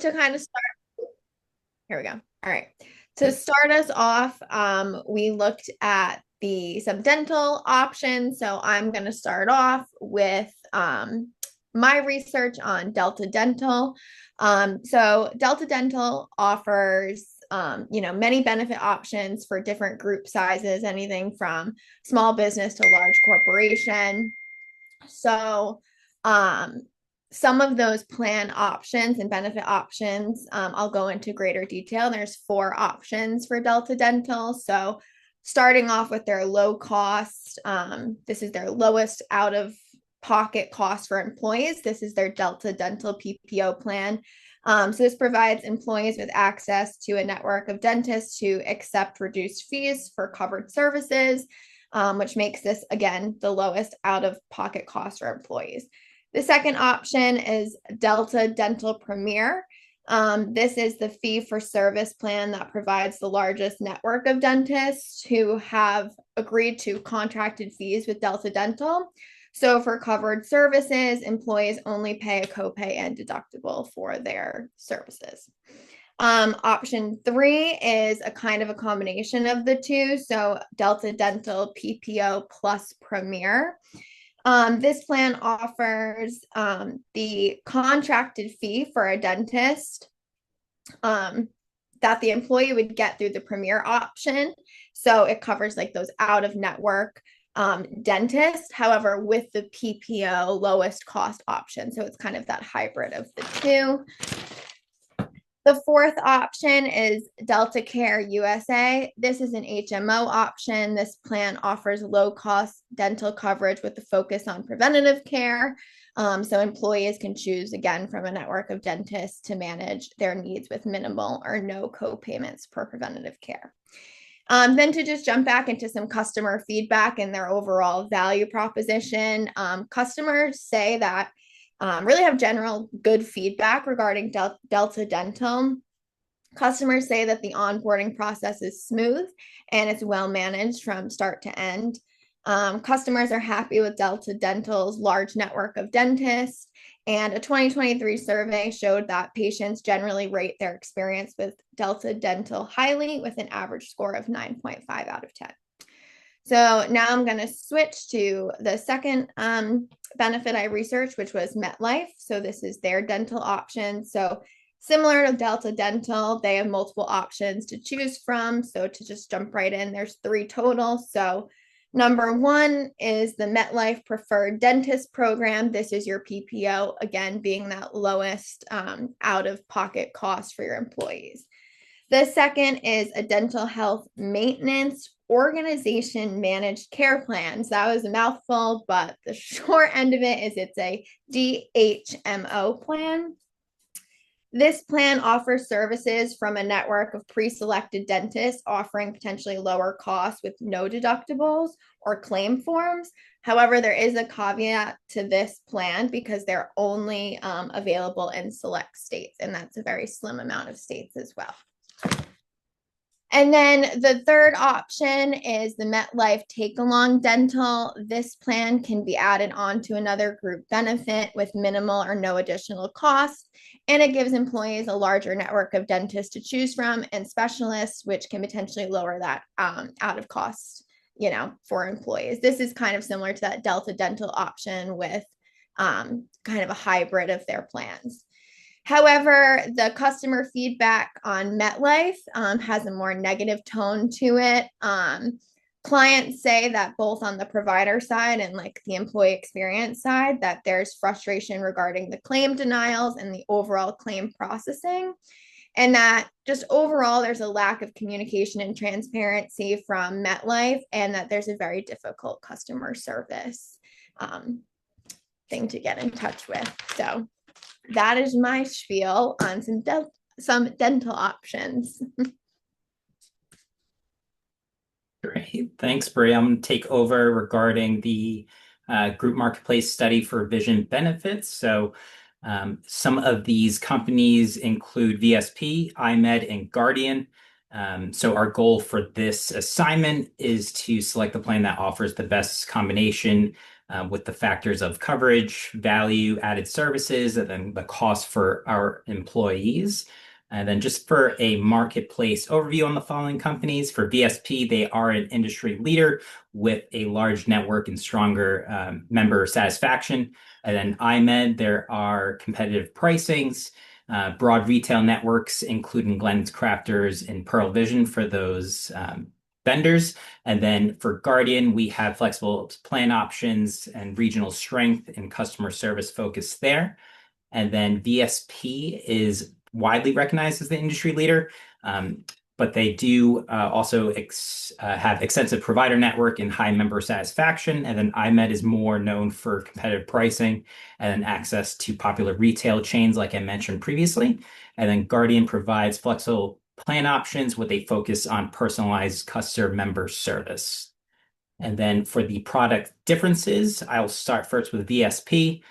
to kind of start, here we go. All right. To start us off, we looked at some dental options. So I'm going to start off with my research on Delta Dental. So Delta Dental offers many benefit options for different group sizes, anything from small business to large corporation. So, um, some of those plan options and benefit options, I'll go into greater detail. There's four options for Delta Dental. So, starting off with their low cost, this is their lowest out of pocket cost for employees. This is their Delta Dental PPO plan. So, this provides employees with access to a network of dentists who accept reduced fees for covered services, which makes this, again, the lowest out of pocket cost for employees. The second option is Delta Dental Premier. This is the fee for service plan that provides the largest network of dentists who have agreed to contracted fees with Delta Dental. So for covered services, employees only pay a copay and deductible for their services. Option three is a kind of a combination of the two. So Delta Dental PPO plus Premier. This plan offers the contracted fee for a dentist that the employee would get through the Premier option. So it covers like those out of network dentists, however, with the PPO lowest cost option. So it's kind of that hybrid of the two. The fourth option is Delta Care USA. This is an HMO option. This plan offers low cost dental coverage with the focus on preventative care. So employees can choose, again, from a network of dentists to manage their needs with minimal or no co-payments per preventative care. Then to just jump back into some customer feedback and their overall value proposition, customers say that really have general good feedback regarding Delta Dental. Customers say that the onboarding process is smooth and it's well managed from start to end. Customers are happy with Delta Dental's large network of dentists, and a 2023 survey showed that patients generally rate their experience with Delta Dental highly, with an average score of 9.5 out of 10. So now I'm going to switch to the second benefit I researched, which was MetLife. So this is their dental option. So similar to Delta Dental, they have multiple options to choose from. So to just jump right in, there's three total. So number one is the MetLife Preferred Dentist Program. This is your PPO, again, being that lowest out of pocket cost for your employees. The second is a dental health maintenance organization managed care plan. So that was a mouthful, but the short end of it is it's a DHMO plan. This plan offers services from a network of pre-selected dentists offering potentially lower costs with no deductibles or claim forms. However, there is a caveat to this plan because they're only available in select states, and that's a very slim amount of states as well. And then the third option is the MetLife Take Along Dental. This plan can be added on to another group benefit with minimal or no additional cost. And it gives employees a larger network of dentists to choose from and specialists, which can potentially lower that out of cost, for employees. This is kind of similar to that Delta Dental option with kind of a hybrid of their plans. However, the customer feedback on MetLife has a more negative tone to it. Clients say that both on the provider side and like the employee experience side, that there's frustration regarding the claim denials and the overall claim processing. And that just overall, there's a lack of communication and transparency from MetLife, and that there's a very difficult customer service thing to get in touch with. So that is my spiel on some dental options. Great. Thanks, Bri. I'm going to take over regarding the group marketplace study for vision benefits. So some of these companies include VSP, iMed, and Guardian. So our goal for this assignment is to select the plan that offers the best combination with the factors of coverage, value, added services, and then the cost for our employees. And then just for a marketplace overview on the following companies, for VSP, they are an industry leader with a large network and stronger member satisfaction. And then iMed, there are competitive pricings, broad retail networks, including LensCrafters and Pearle Vision for those vendors. And then for Guardian, we have flexible plan options and regional strength and customer service focus there. And then VSP is widely recognized as the industry leader, but they do also have extensive provider network and high member satisfaction. And then iMed is more known for competitive pricing and access to popular retail chains, like I mentioned previously. And then Guardian provides flexible plan options with a focus on personalized customer member service. And then for the product differences, I'll start first with VSP.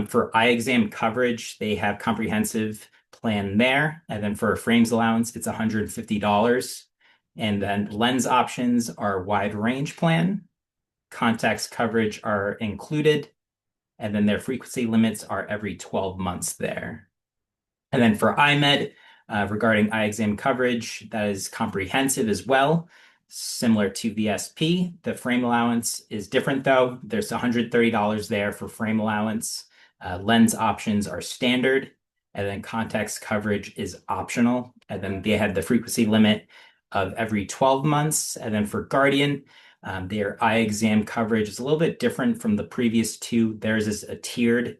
For eye exam coverage, they have comprehensive plan there. And then for a frames allowance, it's $150. And then lens options are wide range plan. Contacts coverage are included. And then their frequency limits are every 12 months there. And then for iMed, regarding eye exam coverage, that is comprehensive as well, similar to VSP. The frame allowance is different though. There's $130 there for frame allowance. Lens options are standard, and then contacts coverage is optional. And then they had the frequency limit of every 12 months. And then for Guardian, their eye exam coverage is a little bit different from the previous two. Theirs is a tiered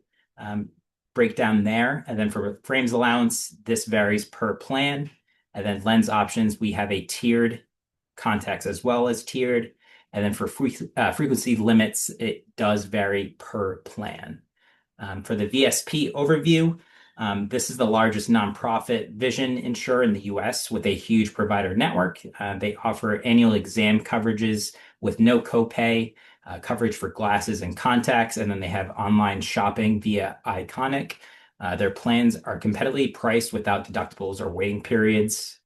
breakdown there. And then for frames allowance, this varies per plan. And then lens options, we have a tiered, contacts as well as tiered. And then for frequency limits, it does vary per plan. For the VSP overview, this is the largest nonprofit vision insurer in the US with a huge provider network. They offer annual exam coverages with no copay, coverage for glasses and contacts, and then they have online shopping via Iconic. Their plans are competitively priced without deductibles or waiting periods.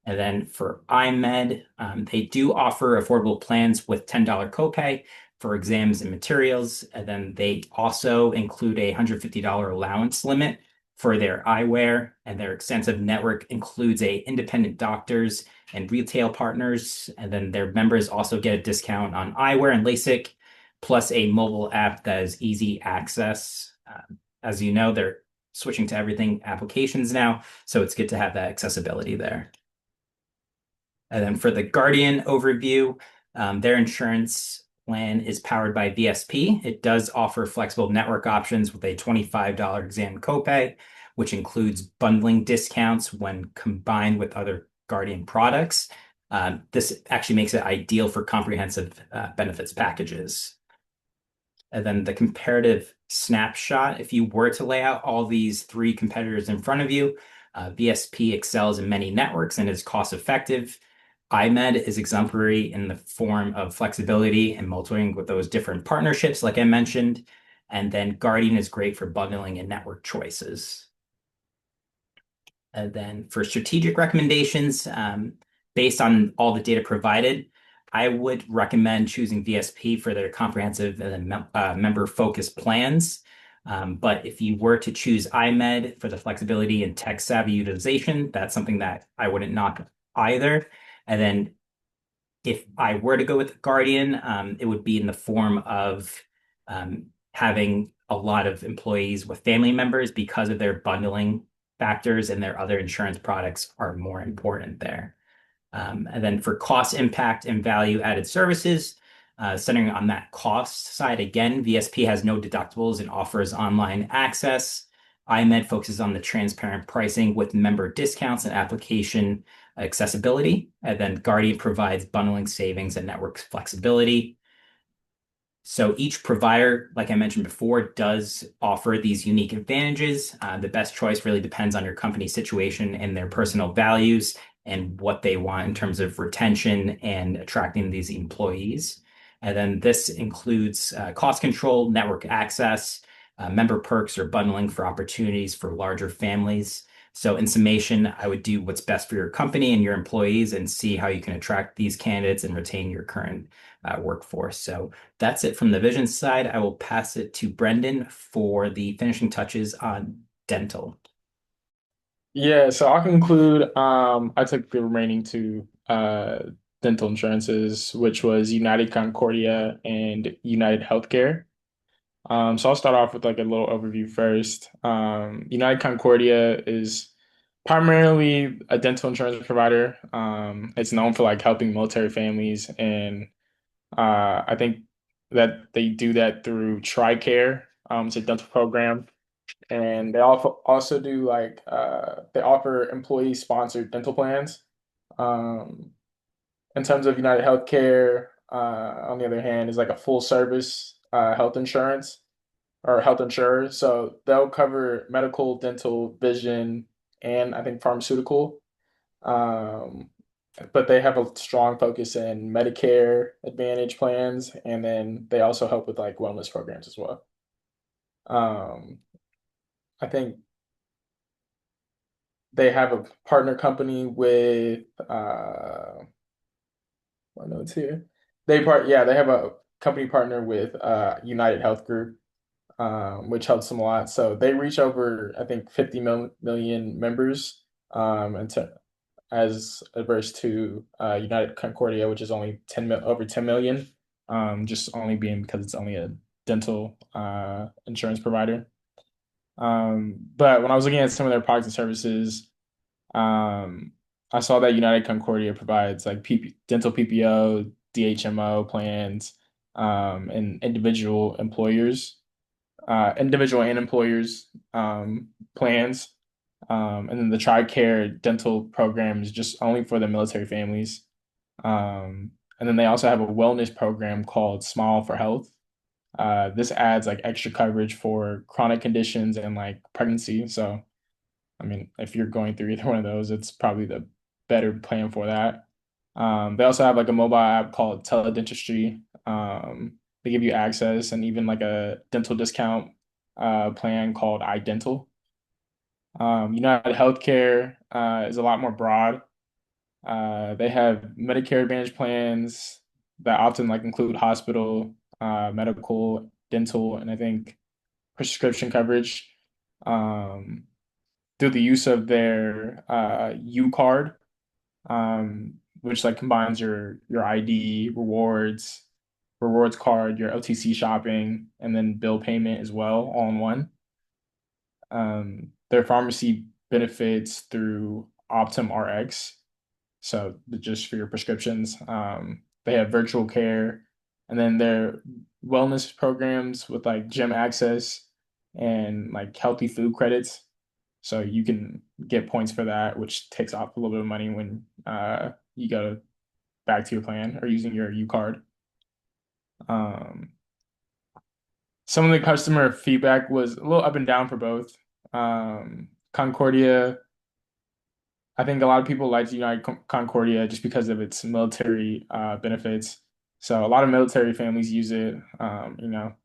And then for iMed, they do offer affordable plans with $10 copay for exams and materials. And then they also include a $150 allowance limit for their eyewear, and their extensive network includes independent doctors and retail partners. And then their members also get a discount on eyewear and LASIK, plus a mobile app that is easy access. As you know, they're switching to everything applications now, so it's good to have that accessibility there. And then for the Guardian overview, their insurance plan is powered by VSP. It does offer flexible network options with a $25 exam copay, which includes bundling discounts when combined with other Guardian products. This actually makes it ideal for comprehensive benefits packages. And then the comparative snapshot, if you were to lay out all these three competitors in front of you, VSP excels in many networks and is cost effective. iMed is exemplary in the form of flexibility and multiplying with those different partnerships, like I mentioned. And then Guardian is great for bundling and network choices. And then for strategic recommendations, based on all the data provided, I would recommend choosing VSP for their comprehensive and member-focused plans. But if you were to choose iMed for the flexibility and tech-savvy utilization, that's something that I wouldn't knock either. And then if I were to go with Guardian, it would be in the form of having a lot of employees with family members because of their bundling factors, and their other insurance products are more important there. And then for cost impact and value added services, centering on that cost side, again, VSP has no deductibles and offers online access. iMed focuses on the transparent pricing with member discounts and application accessibility. And then Guardian provides bundling savings and network flexibility. So each provider, like I mentioned before, does offer these unique advantages. The best choice really depends on your company situation and their personal values and what they want in terms of retention and attracting these employees. And then this includes cost control, network access, member perks or bundling for opportunities for larger families. So in summation, I would do what's best for your company and your employees and see how you can attract these candidates and retain your current workforce. So that's it from the vision side. I will pass it to Brendan for the finishing touches on dental. Yeah, so I'll conclude. I took the remaining two dental insurances, which was United Concordia and United Healthcare. So I'll start off with like a little overview first. United Concordia is primarily a dental insurance provider. It's known for like helping military families, and I think that they do that through TRICARE. It's a dental program, and they also do like they offer employee sponsored dental plans. Um, in terms of United Healthcare, on the other hand, is like a full service health insurance or health insurer. So they'll cover medical, dental, vision, and I think pharmaceutical. Um, but they have a strong focus in Medicare Advantage plans, and then they also help with like wellness programs as well. Um, I think they have a partner company with my notes here. They have a company partner with United Health Group, which helps them a lot. So they reach over, I think, 50 million members, and as adverse to United Concordia, which is only over 10 million, just only being because it's only a dental insurance provider. But when I was looking at some of their products and services, um, I saw that United Concordia provides like dental PPO, DHMO plans, and individual and employers plans. And then the TRICARE dental program is just only for the military families. And then they also have a wellness program called Smile for Health. This adds like extra coverage for chronic conditions and like pregnancy. So, I mean, if you're going through either one of those, it's probably the better plan for that. They also have like a mobile app called Teledentistry. They give you access and even like a dental discount plan called iDental. United Healthcare is a lot more broad. They have Medicare Advantage plans that often like include hospital, medical, dental, and I think prescription coverage. Um, Through the use of their U card, which like combines your ID, rewards card, your OTC shopping, and then bill payment as well, all in one. Their pharmacy benefits through Optum RX, so just for your prescriptions. They have virtual care, and then their wellness programs with like gym access and like healthy food credits. So you can get points for that, which takes off a little bit of money when you go back to your plan or using your U card. Um, some of the customer feedback was a little up and down for both. Concordia, I think a lot of people liked United Concordia just because of its military benefits. So a lot of military families use it.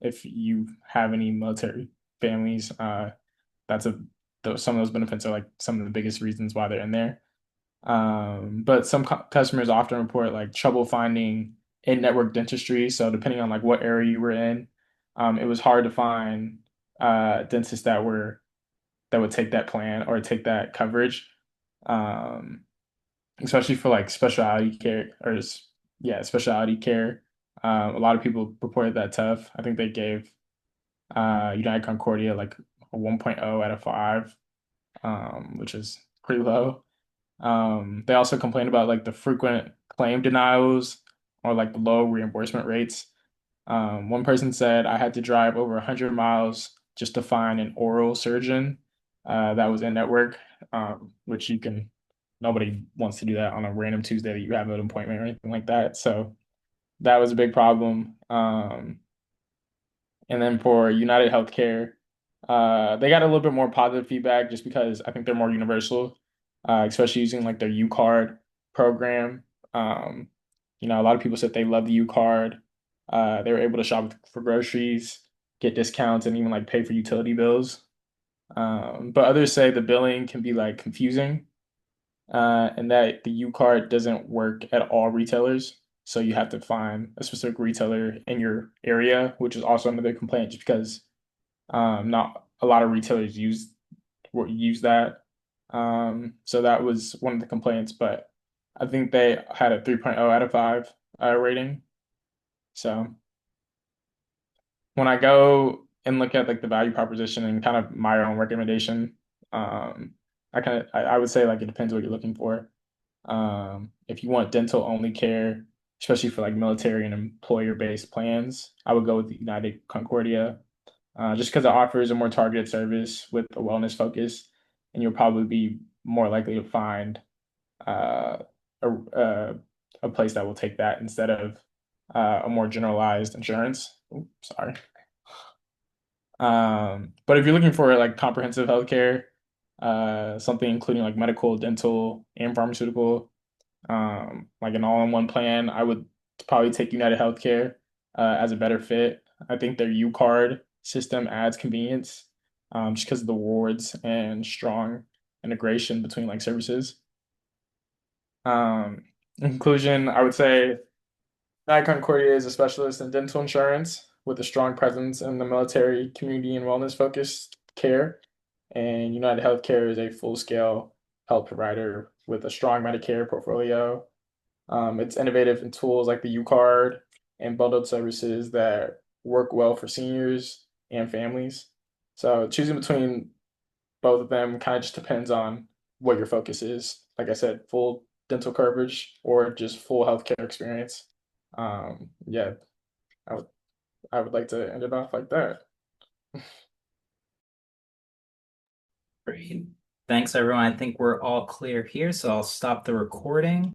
If you have any military families, that's some of those benefits are like some of the biggest reasons why they're in there. But some customers often report like trouble finding in-network dentistry. So depending on like what area you were in, it was hard to find dentists that would take that plan or take that coverage, um, especially for like specialty care yeah, specialty care. A lot of people reported that tough. I think they gave United Concordia like a 1.0 out of 5, which is pretty low. They also complained about like the frequent claim denials or like the low reimbursement rates. One person said I had to drive over 100 miles just to find an oral surgeon that was in network, which nobody wants to do that on a random Tuesday that you have an appointment or anything like that. So that was a big problem. And then for United Healthcare, they got a little bit more positive feedback just because I think they're more universal, especially using like their U card program. Um, a lot of people said they love the U card. They were able to shop for groceries, get discounts, and even like pay for utility bills. But others say the billing can be like confusing, and that the U card doesn't work at all retailers. So you have to find a specific retailer in your area, which is also another complaint, just because not a lot of retailers use that. So that was one of the complaints, but I think they had a 3.0 out of 5 rating. So when I go and look at like the value proposition and kind of my own recommendation, I would say like it depends what you're looking for. If you want dental only care, especially for like military and employer based plans, I would go with United Concordia, just because it offers a more targeted service with a wellness focus, and you'll probably be more likely to find uh, a a place that will take that instead of a more generalized insurance. Oops, sorry. But if you're looking for like comprehensive healthcare, something including like medical, dental, and pharmaceutical, like an all-in-one plan, I would probably take United Healthcare as a better fit. I think their U card system adds convenience, just because of the rewards and strong integration between like services. In conclusion, I would say United Concordia is a specialist in dental insurance with a strong presence in the military, community, and wellness focused care. And United Healthcare is a full scale health provider with a strong Medicare portfolio. It's innovative in tools like the U card and bundled services that work well for seniors and families. So choosing between both of them kind of just depends on what your focus is. Like I said, full dental coverage or just full healthcare experience. Yeah, I would I would like to end it off like that. Great. Thanks, everyone. I think we're all clear here, so I'll stop the recording.